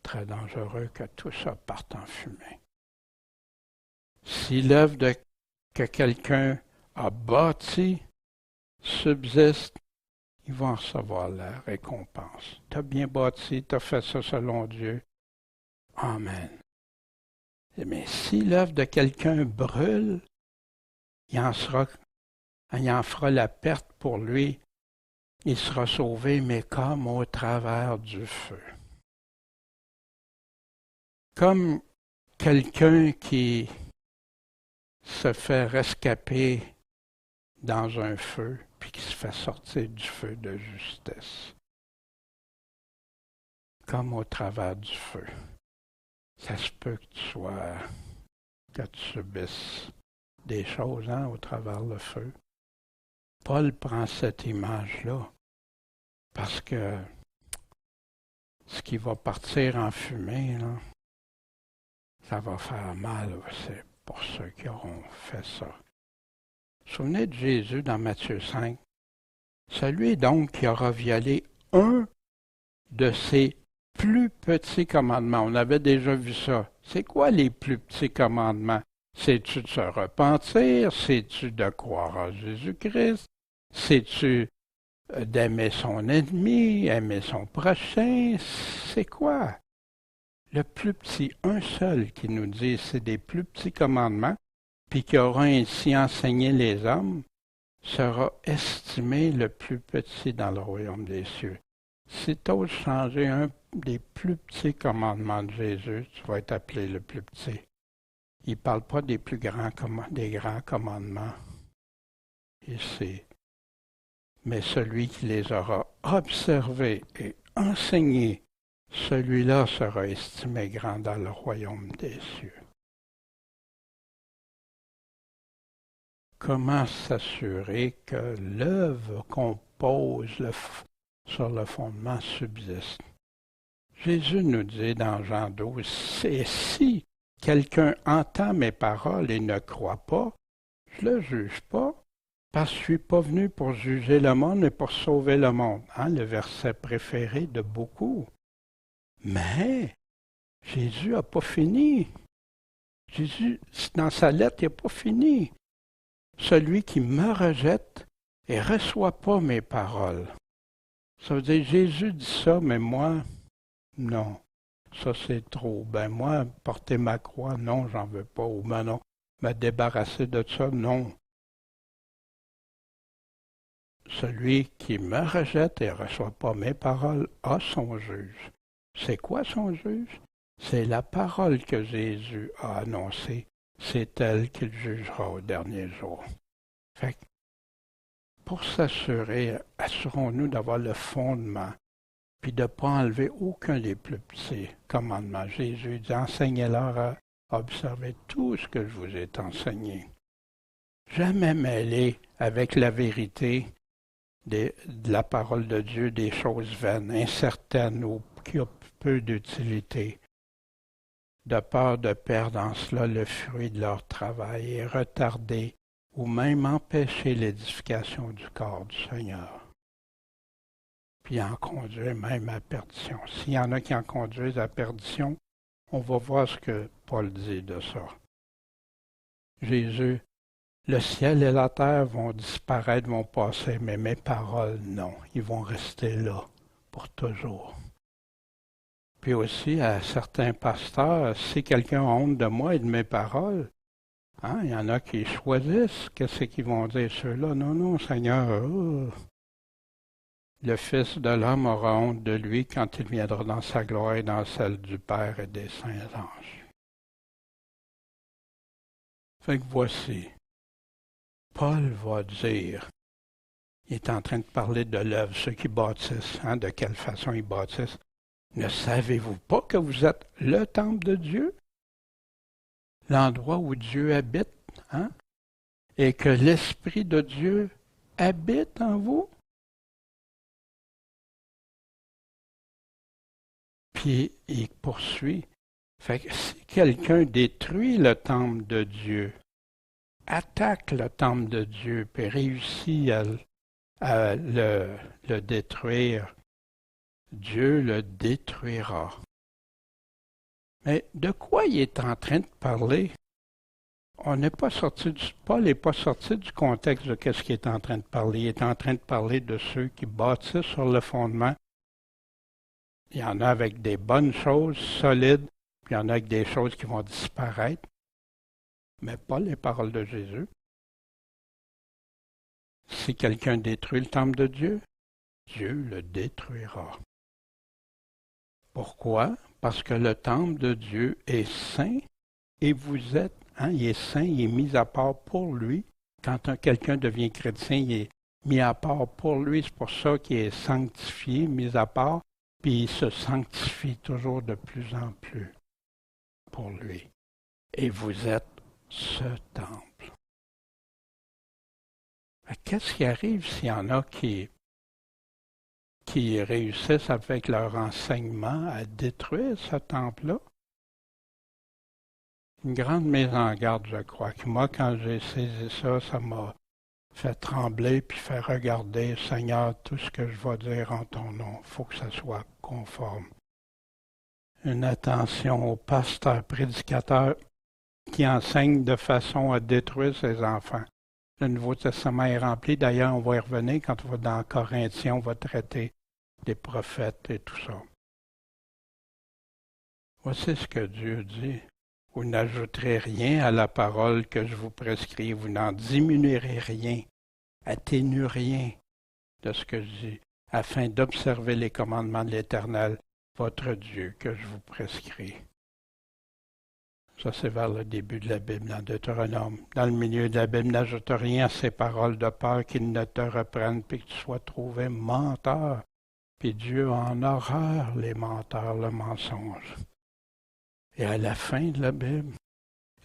très dangereux que tout ça parte en fumée. Si l'œuvre que quelqu'un a bâtie subsiste, ils vont recevoir la récompense. Tu as bien bâti, tu as fait ça selon Dieu. Amen. Mais si l'œuvre de quelqu'un brûle, il en fera la perte pour lui. Il sera sauvé, mais comme au travers du feu. Comme quelqu'un qui se fait rescaper dans un feu, puis qui se fait sortir du feu de justesse. Comme au travers du feu. Ça se peut que tu subisses des choses au travers le feu. Paul prend cette image-là parce que ce qui va partir en fumée, là, ça va faire mal aussi pour ceux qui auront fait ça. Souvenez de Jésus dans Matthieu 5. Celui donc qui aura violé un de ses plus petits commandements. On avait déjà vu ça. C'est quoi les plus petits commandements? C'est-tu de se repentir? C'est-tu de croire en Jésus-Christ? C'est-tu d'aimer son ennemi, aimer son prochain? C'est quoi? Le plus petit, un seul qui nous dit, c'est des plus petits commandements, puis qui aura ainsi enseigné les hommes, sera estimé le plus petit dans le royaume des cieux. Si tu oses changer un des plus petits commandements de Jésus, tu vas être appelé le plus petit. Il ne parle pas des plus grands des grands commandements ici, mais celui qui les aura observés et enseignés, celui-là sera estimé grand dans le royaume des cieux. Comment s'assurer que l'œuvre qu'on pose sur le fondement subsiste? Jésus nous dit dans Jean 12, c'est si quelqu'un entend mes paroles et ne croit pas, je ne le juge pas, parce que je ne suis pas venu pour juger le monde, mais pour sauver le monde. Le verset préféré de beaucoup. Mais Jésus n'a pas fini. Jésus, dans sa lettre, il n'a pas fini. Celui qui me rejette et ne reçoit pas mes paroles. Ça veut dire, Jésus dit ça, mais moi, non. Ça, c'est trop. Ben moi, porter ma croix, non, j'en veux pas. Ou ben non, me débarrasser de ça, non. Celui qui me rejette et ne reçoit pas mes paroles a son juge. C'est quoi son juge? C'est la parole que Jésus a annoncée. C'est elle qu'il jugera au dernier jour. Fait que, pour s'assurer, assurons-nous d'avoir le fondement, puis de ne pas enlever aucun des plus petits commandements. Jésus dit, enseignez-leur à observer tout ce que je vous ai enseigné. Jamais mêler avec la vérité de la parole de Dieu des choses vaines, incertaines ou qui ont peu d'utilité, de peur de perdre en cela le fruit de leur travail et retarder ou même empêcher l'édification du corps du Seigneur. Puis en conduire même à perdition. S'il y en a qui en conduisent à perdition, on va voir ce que Paul dit de ça. Jésus, le ciel et la terre vont disparaître, vont passer, mais mes paroles, non. Ils vont rester là pour toujours. Puis aussi, à certains pasteurs, si quelqu'un a honte de moi et de mes paroles, il y en a qui choisissent qu'est-ce qu'ils vont dire ceux-là. Non, non, Seigneur, le Fils de l'homme aura honte de lui quand il viendra dans sa gloire et dans celle du Père et des saints anges. Fait que voici, Paul va dire, il est en train de parler de l'œuvre, ceux qui bâtissent, de quelle façon ils bâtissent. Ne savez-vous pas que vous êtes le temple de Dieu? L'endroit où Dieu habite, et que l'Esprit de Dieu habite en vous? Puis il poursuit. Fait que si quelqu'un détruit le temple de Dieu, attaque le temple de Dieu, puis réussit à le détruire, Dieu le détruira. Mais de quoi il est en train de parler? Paul n'est pas sorti du contexte de ce qu'il est en train de parler. Il est en train de parler de ceux qui bâtissent sur le fondement. Il y en a avec des bonnes choses solides, puis il y en a avec des choses qui vont disparaître, mais pas les paroles de Jésus. Si quelqu'un détruit le temple de Dieu, Dieu le détruira. Pourquoi? Parce que le temple de Dieu est saint et vous êtes, il est saint, il est mis à part pour lui. Quand quelqu'un devient chrétien, il est mis à part pour lui. C'est pour ça qu'il est sanctifié, mis à part, puis il se sanctifie toujours de plus en plus pour lui. Et vous êtes ce temple. Qu'est-ce qui arrive s'il y en a qui réussissent avec leur enseignement à détruire ce temple-là? Une grande mise en garde, je crois, que moi, quand j'ai saisi ça, ça m'a fait trembler puis fait regarder, Seigneur, tout ce que je vais dire en ton nom, il faut que ça soit conforme. Une attention aux pasteurs, prédicateurs qui enseignent de façon à détruire ses enfants. Le Nouveau Testament est rempli. D'ailleurs, on va y revenir quand on va dans Corinthiens, on va traiter des prophètes et tout ça. Voici ce que Dieu dit. Vous n'ajouterez rien à la parole que je vous prescris. Vous n'en diminuerez rien, atténuez rien de ce que je dis, afin d'observer les commandements de l'Éternel, votre Dieu, que je vous prescris. Ça, c'est vers le début de la Bible, dans Deutéronome. Dans le milieu de la Bible, n'ajoute rien à ces paroles de peur qu'ils ne te reprennent, puis que tu sois trouvé menteur. Puis Dieu en horreur les menteurs, le mensonge. Et à la fin de la Bible,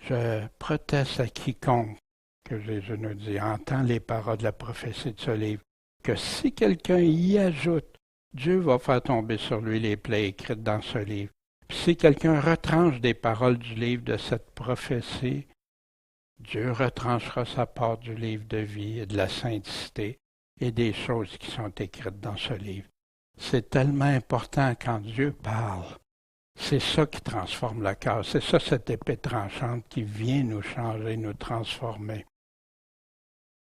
je proteste à quiconque, que Jésus nous dit, entend les paroles de la prophétie de ce livre, que si quelqu'un y ajoute, Dieu va faire tomber sur lui les plaies écrites dans ce livre. Puis si quelqu'un retranche des paroles du livre de cette prophétie, Dieu retranchera sa part du livre de vie et de la sainteté et des choses qui sont écrites dans ce livre. C'est tellement important quand Dieu parle. C'est ça qui transforme le cœur. C'est ça, cette épée tranchante qui vient nous changer, nous transformer.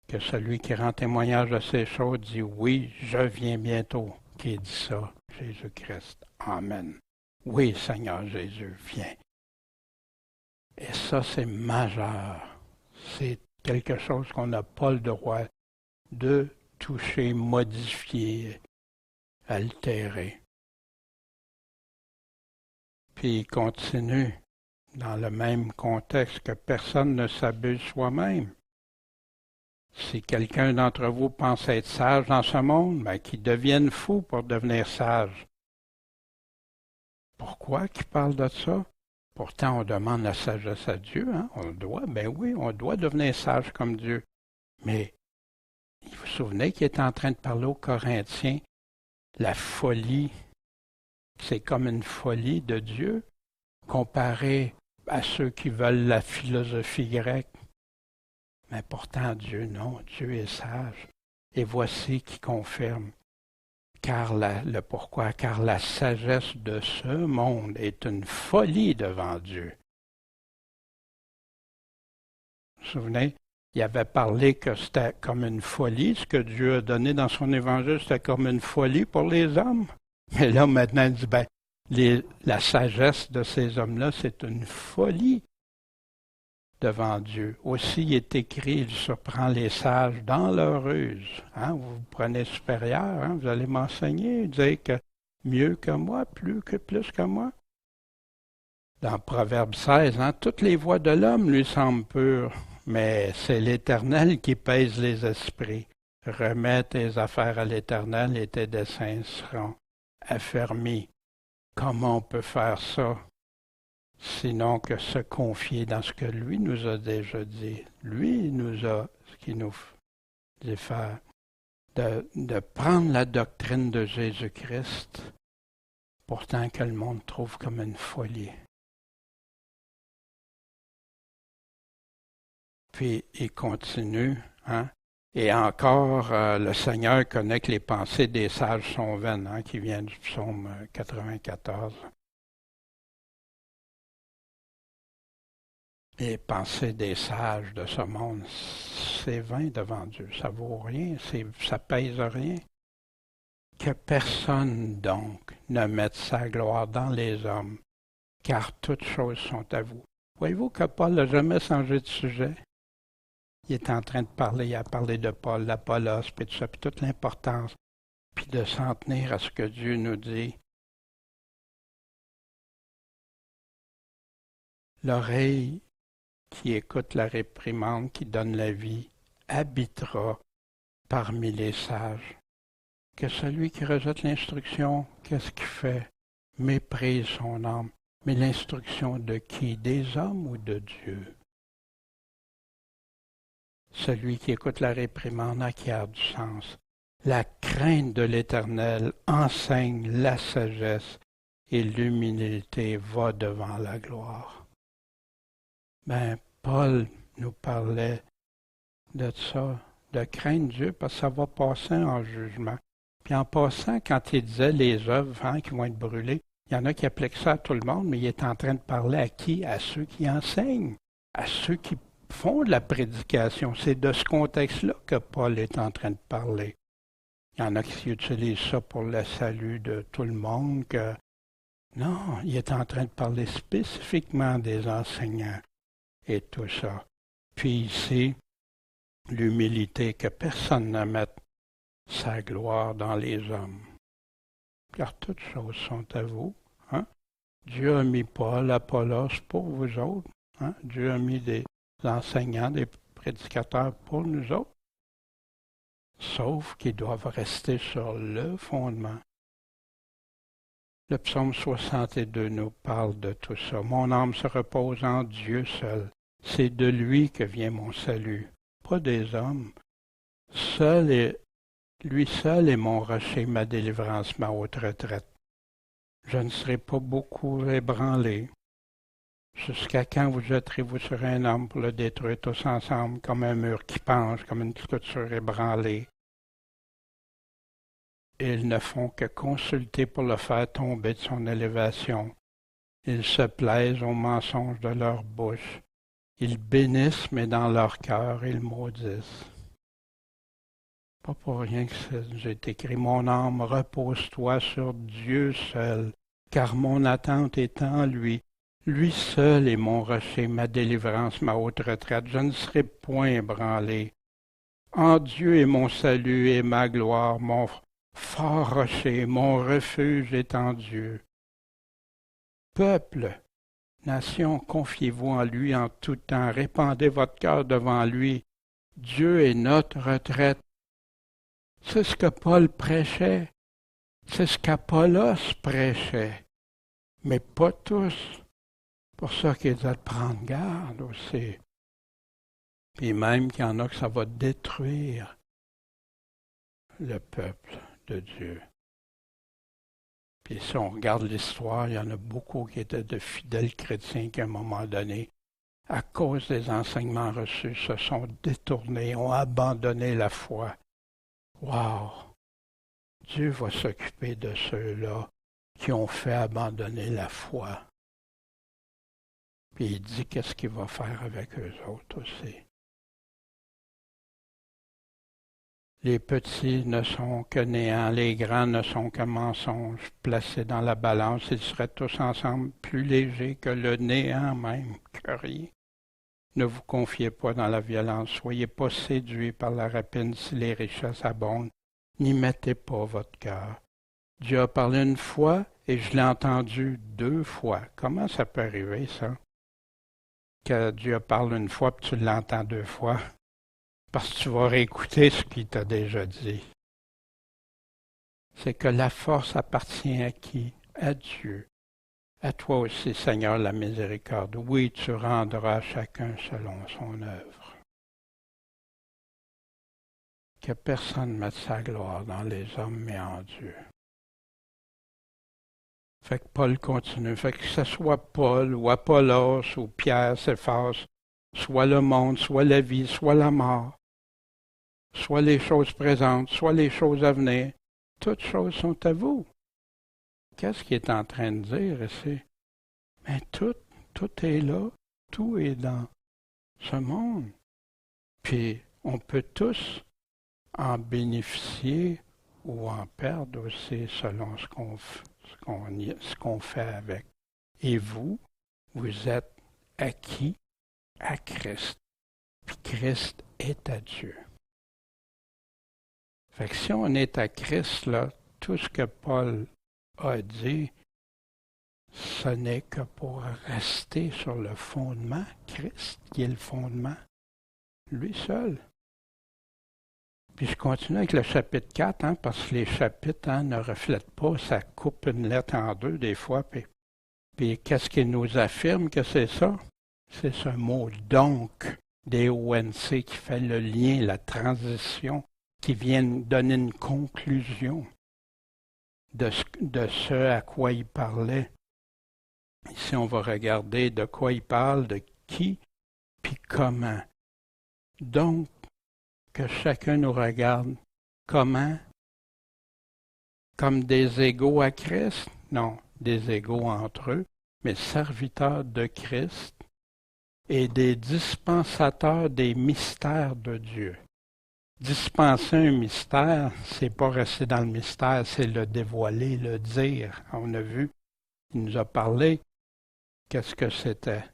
Que celui qui rend témoignage de ces choses dit « Oui, je viens bientôt », qui dit ça, Jésus-Christ. Amen. Oui, Seigneur Jésus, viens. Et ça, c'est majeur. C'est quelque chose qu'on n'a pas le droit de toucher, modifier, altérer. Puis il continue dans le même contexte que personne ne s'abuse soi-même. Si quelqu'un d'entre vous pense être sage dans ce monde, ben, qu'il devienne fou pour devenir sage. Pourquoi qu'il parle de ça? Pourtant, on demande la sagesse à Dieu, hein? On doit, ben oui, on doit devenir sage comme Dieu. Mais, vous vous souvenez qu'il est en train de parler aux Corinthiens, la folie, c'est comme une folie de Dieu, comparée à ceux qui veulent la philosophie grecque. Mais pourtant, Dieu, non, Dieu est sage. Et voici qui confirme. Car le pourquoi? Car la sagesse de ce monde est une folie devant Dieu. Vous vous souvenez? Il avait parlé que c'était comme une folie. Ce que Dieu a donné dans son évangile, c'était comme une folie pour les hommes. Mais là, maintenant, il dit, la sagesse de ces hommes-là, c'est une folie devant Dieu. Aussi, il est écrit, il surprend les sages dans leur ruse. Hein? Vous vous prenez supérieur, hein? Vous allez m'enseigner, dire que mieux que moi, plus que moi. Dans Proverbe 16, hein? Toutes les voies de l'homme lui semblent pures, mais c'est l'Éternel qui pèse les esprits. Remets tes affaires à l'Éternel et tes desseins seront affermis. Comment on peut faire ça? Sinon que se confier dans ce que lui nous a déjà dit. Lui nous a, ce qu'il nous dit faire, de prendre la doctrine de Jésus-Christ, pourtant que le monde trouve comme une folie. Puis il continue, hein? Et encore, le Seigneur connaît que les pensées des sages sont vaines, hein, qui vient du psaume 94. Les pensées des sages de ce monde, c'est vain devant Dieu. Ça vaut rien, ça pèse rien. Que personne donc ne mette sa gloire dans les hommes, car toutes choses sont à vous. Voyez-vous que Paul n'a jamais changé de sujet? Il est en train de parler, il a parlé de Paul, d'Apollos, puis tout ça, puis toute l'importance, puis de s'en tenir à ce que Dieu nous dit. L'oreille qui écoute la réprimande, qui donne la vie, habitera parmi les sages. Que celui qui rejette l'instruction, qu'est-ce qu'il fait? Méprise son âme. Mais l'instruction de qui? Des hommes ou de Dieu? Celui qui écoute la réprimande acquiert du sens. La crainte de l'Éternel enseigne la sagesse et l'humilité va devant la gloire. Ben, Paul nous parlait de ça, de craindre Dieu, parce que ça va passer en jugement. Puis en passant, quand il disait les œuvres hein, qui vont être brûlées, il y en a qui appliquent ça à tout le monde, mais il est en train de parler à qui? À ceux qui enseignent, à ceux qui font de la prédication. C'est de ce contexte-là que Paul est en train de parler. Il y en a qui utilisent ça pour le salut de tout le monde. Non, il est en train de parler spécifiquement des enseignants et tout ça. Puis ici, l'humilité, que personne ne mette sa gloire dans les hommes. Car toutes choses sont à vous. Hein? Dieu a mis Paul, Apollos pour vous autres. Hein? Dieu a mis des enseignants, des prédicateurs pour nous autres. Sauf qu'ils doivent rester sur le fondement. Le psaume 62 nous parle de tout ça. Mon âme se repose en Dieu seul. C'est de lui que vient mon salut, pas des hommes. Lui seul est mon rocher, ma délivrance, ma haute retraite. Je ne serai pas beaucoup ébranlé. Jusqu'à quand vous jetterez-vous sur un homme pour le détruire tous ensemble, comme un mur qui penche, comme une clôture ébranlée? Ils ne font que consulter pour le faire tomber de son élévation. Ils se plaisent aux mensonges de leur bouche. Ils bénissent, mais dans leur cœur, ils maudissent. Pas pour rien que j'ai écrit « Mon âme, repose-toi sur Dieu seul, car mon attente est en lui. Lui seul est mon rocher, ma délivrance, ma haute retraite. Je ne serai point ébranlé. En Dieu est mon salut et ma gloire, mon fort rocher, mon refuge est en Dieu. Peuple, nation, confiez-vous en lui en tout temps, répandez votre cœur devant lui. Dieu est notre retraite. » C'est ce que Paul prêchait, c'est ce qu'Apollos prêchait, mais pas tous. Pour ça qu'il doit prendre garde aussi. Puis même qu'il y en a que ça va détruire le peuple de Dieu. Puis si on regarde l'histoire, il y en a beaucoup qui étaient de fidèles chrétiens qui, à un moment donné, à cause des enseignements reçus, se sont détournés, ont abandonné la foi. Wow! Dieu va s'occuper de ceux-là qui ont fait abandonner la foi. Puis il dit qu'est-ce qu'il va faire avec eux autres aussi. Les petits ne sont que néant, les grands ne sont que mensonges placés dans la balance. Ils seraient tous ensemble plus légers que le néant même, que rien. Ne vous confiez pas dans la violence, soyez pas séduits par la rapine si les richesses abondent. N'y mettez pas votre cœur. Dieu a parlé une fois et je l'ai entendu 2 fois. Comment ça peut arriver, ça? Que Dieu parle une fois et tu l'entends 2 fois? Parce que tu vas réécouter ce qu'il t'a déjà dit. C'est que la force appartient à qui? À Dieu. À toi aussi, Seigneur, la miséricorde. Oui, tu rendras chacun selon son œuvre. Que personne ne mette sa gloire dans les hommes, mais en Dieu. Fait que Paul continue. Fait que ce soit Paul ou Apollos ou Pierre, Céphas, soit le monde, soit la vie, soit la mort, soit les choses présentes, soit les choses à venir, toutes choses sont à vous. Qu'est-ce qu'il est en train de dire ici? Mais tout est là, tout est dans ce monde. Puis on peut tous en bénéficier ou en perdre aussi selon ce qu'on fait avec. Et vous êtes acquis à Christ. Puis Christ est à Dieu. Fait que si on est à Christ, là, tout ce que Paul a dit, ce n'est que pour rester sur le fondement, Christ qui est le fondement, lui seul. Puis je continue avec le chapitre 4, parce que les chapitres ne reflètent pas, ça coupe une lettre en 2 des fois. Puis qu'est-ce qu'il nous affirme que c'est ça? C'est ce mot « donc » des ONC qui fait le lien, la transition, qui vient donner une conclusion de ce à quoi il parlait. Ici, on va regarder de quoi il parle, de qui, puis comment. Donc, que chacun nous regarde comment? Comme des égaux à Christ? Non, des égaux entre eux, mais serviteurs de Christ et des dispensateurs des mystères de Dieu. Dispenser un mystère, c'est pas rester dans le mystère, c'est le dévoiler, le dire. On a vu, il nous a parlé, qu'est-ce que c'était?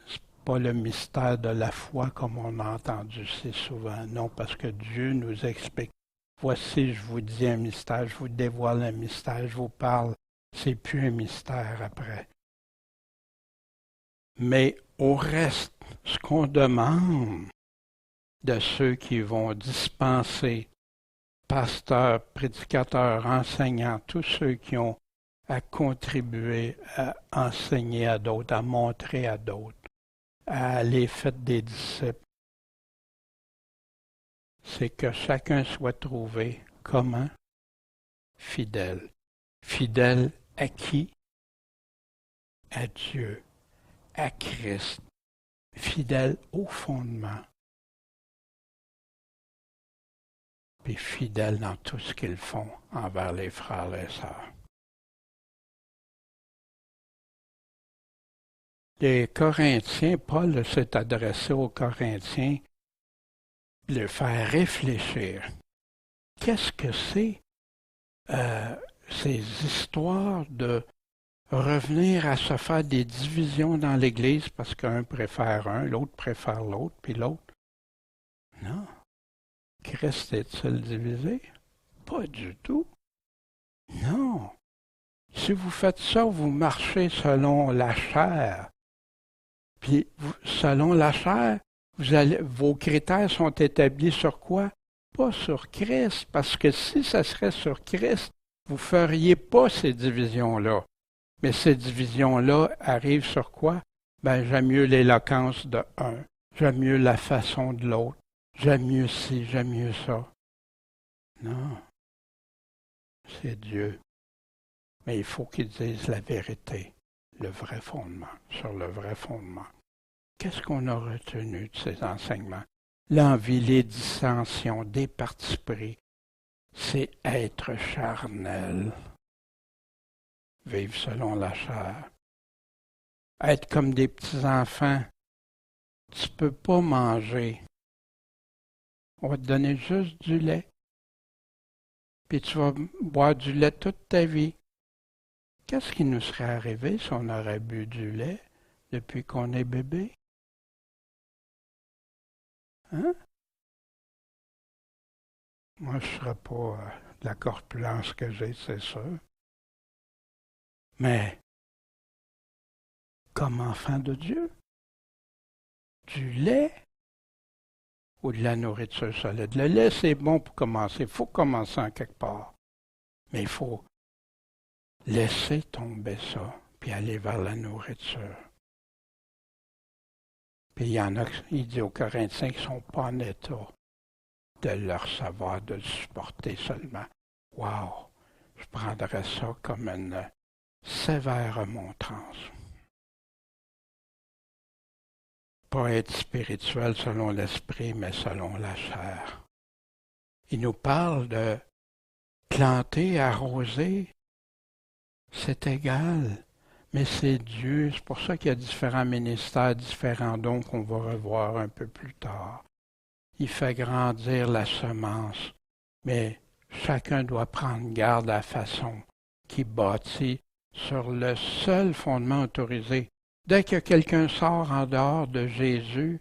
C'est pas le mystère de la foi comme on a entendu si souvent, non, parce que Dieu nous explique. Voici, je vous dis un mystère, je vous dévoile un mystère, je vous parle. C'est plus un mystère après. Mais au reste, ce qu'on demande de ceux qui vont dispenser, pasteurs, prédicateurs, enseignants, tous ceux qui ont à contribuer à enseigner à d'autres, à montrer à d'autres, à aller faire des disciples, c'est que chacun soit trouvé comment? Fidèle. Fidèle à qui? À Dieu, à Christ. Fidèle au fondement. Puis fidèle dans tout ce qu'ils font envers les frères et sœurs. Les Corinthiens, Paul s'est adressé aux Corinthiens de les faire réfléchir. Qu'est-ce que c'est ces histoires de revenir à se faire des divisions dans l'Église parce qu'un préfère un, l'autre préfère l'autre, puis l'autre? Non. Christ est-il divisé? Pas du tout. Non. Si vous faites ça, vous marchez selon la chair. Puis, selon la chair, vos critères sont établis sur quoi? Pas sur Christ, parce que si ça serait sur Christ, vous ne feriez pas ces divisions-là. Mais ces divisions-là arrivent sur quoi? Ben, j'aime mieux l'éloquence de un, j'aime mieux la façon de l'autre, j'aime mieux ci, j'aime mieux ça. Non, c'est Dieu. Mais il faut qu'il dise la vérité, le vrai fondement, sur le vrai fondement. Qu'est-ce qu'on a retenu de ces enseignements? L'envie, les dissensions, des partis pris, c'est être charnel. Vivre selon la chair. Être comme des petits-enfants. Tu ne peux pas manger. On va te donner juste du lait. Puis tu vas boire du lait toute ta vie. Qu'est-ce qui nous serait arrivé si on aurait bu du lait depuis qu'on est bébé? Hein? Moi, je ne serais pas de la corpulence que j'ai, c'est sûr. Mais, comme enfant de Dieu, du lait ou de la nourriture solide. Le lait, c'est bon pour commencer. Il faut commencer en quelque part. Mais il faut laisser tomber ça, puis aller vers la nourriture. Puis il y en a, il dit aux Corinthiens qui ne sont pas en état de leur savoir, de le supporter seulement. Wow! Je prendrais ça comme une sévère remontrance. Pas être spirituel selon l'esprit, mais selon la chair. Il nous parle de planter, arroser, c'est égal, mais c'est Dieu. C'est pour ça qu'il y a différents ministères, différents dons qu'on va revoir un peu plus tard. Il fait grandir la semence, mais chacun doit prendre garde à la façon qu'il bâtit sur le seul fondement autorisé. Dès que quelqu'un sort en dehors de Jésus,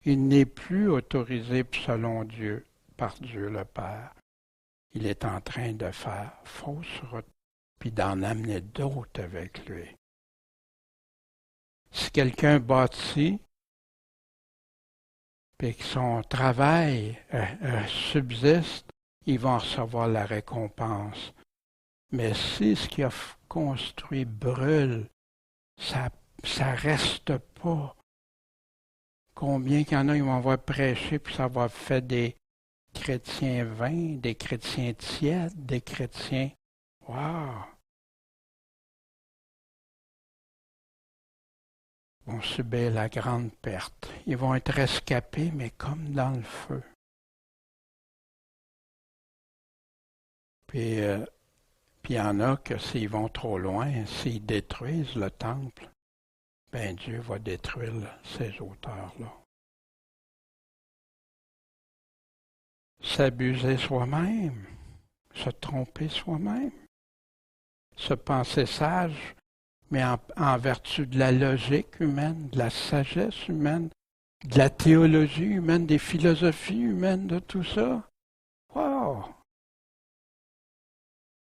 il n'est plus autorisé selon Dieu, par Dieu le Père. Il est en train de faire fausse route, puis d'en amener d'autres avec lui. Si quelqu'un bâtit, puis que son travail subsiste, il va en recevoir la récompense. Mais si ce qu'il a construit brûle, ça reste pas. Combien qu'il y en a, ils vont avoir prêché, puis ça va faire des chrétiens vains, des chrétiens tièdes, des chrétiens... Wow! Ils vont subir la grande perte. Ils vont être rescapés, mais comme dans le feu. Puis il y en a que s'ils vont trop loin, s'ils détruisent le temple, ben Dieu va détruire ces auteurs-là. S'abuser soi-même, se tromper soi-même, se penser sage, mais en vertu de la logique humaine, de la sagesse humaine, de la théologie humaine, des philosophies humaines, de tout ça. Wow!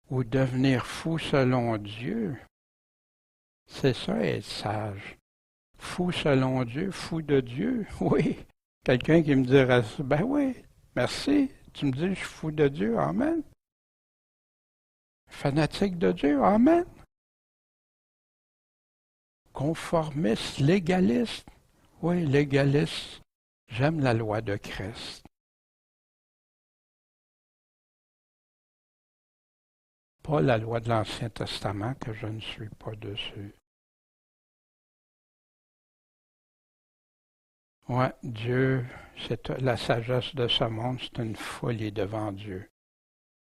Ou devenir fou selon Dieu. C'est ça, être sage. Fou selon Dieu, fou de Dieu. Oui. Quelqu'un qui me dirait ça, ben oui, merci. Tu me dis, je suis fou de Dieu. Amen. Fanatique de Dieu. Amen. Conformiste, légaliste. Oui, légaliste. J'aime la loi de Christ. Pas la loi de l'Ancien Testament, que je ne suis pas dessus. Ouais, Dieu, c'est la sagesse de ce monde, c'est une folie devant Dieu.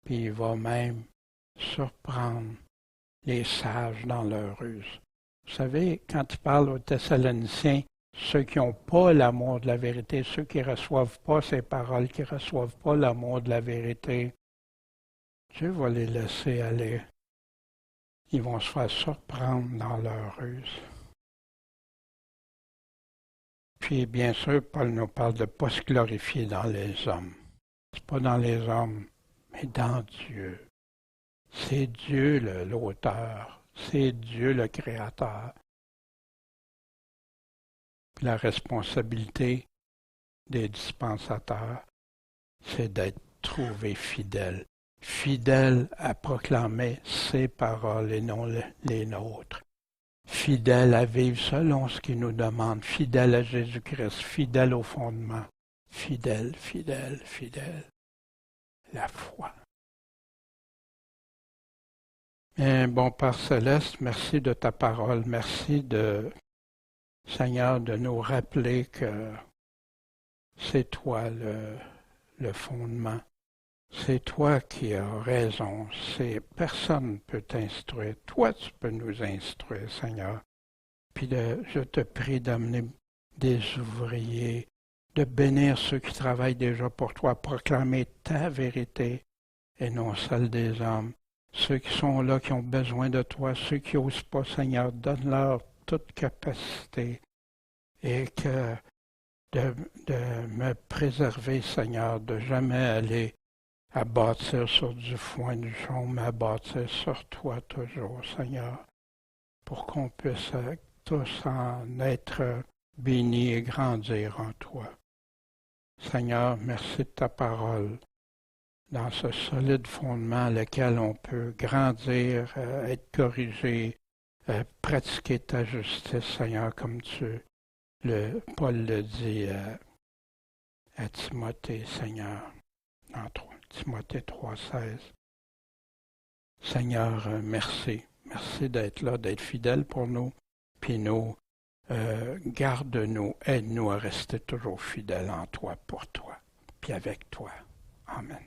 Puis il va même surprendre les sages dans leur ruse. Vous savez, quand il parle aux Thessaloniciens, ceux qui n'ont pas l'amour de la vérité, ceux qui ne reçoivent pas ces paroles, qui ne reçoivent pas l'amour de la vérité, Dieu va les laisser aller. Ils vont se faire surprendre dans leur ruse. Puis, bien sûr, Paul nous parle de ne pas se glorifier dans les hommes. C'est pas dans les hommes, mais dans Dieu. C'est Dieu l'auteur. C'est Dieu le créateur. La responsabilité des dispensateurs, c'est d'être trouvé fidèle. Fidèle à proclamer ses paroles et non les nôtres. Fidèle à vivre selon ce qu'il nous demande. Fidèle à Jésus-Christ. Fidèle au fondement. Fidèle, fidèle, fidèle. La foi. Bien, bon Père Céleste, merci de ta parole. Merci Seigneur, de nous rappeler que c'est toi le fondement. C'est toi qui as raison. Personne ne peut t'instruire. Toi, tu peux nous instruire, Seigneur. Puis je te prie d'amener des ouvriers, de bénir ceux qui travaillent déjà pour toi, proclamer ta vérité et non celle des hommes. Ceux qui sont là, qui ont besoin de toi, ceux qui n'osent pas, Seigneur, donne-leur toute capacité et de me préserver, Seigneur, de jamais aller à bâtir sur du foin du chaume, à bâtir sur toi toujours, Seigneur, pour qu'on puisse tous en être bénis et grandir en toi. Seigneur, merci de ta parole, dans ce solide fondement lequel on peut grandir, être corrigé, pratiquer ta justice, Seigneur, comme Paul le dit à Timothée, Seigneur, en Timothée 3,16. Seigneur, merci. Merci d'être là, d'être fidèle pour nous. Puis nous, garde-nous, aide-nous à rester toujours fidèles en toi, pour toi, puis avec toi. Amen.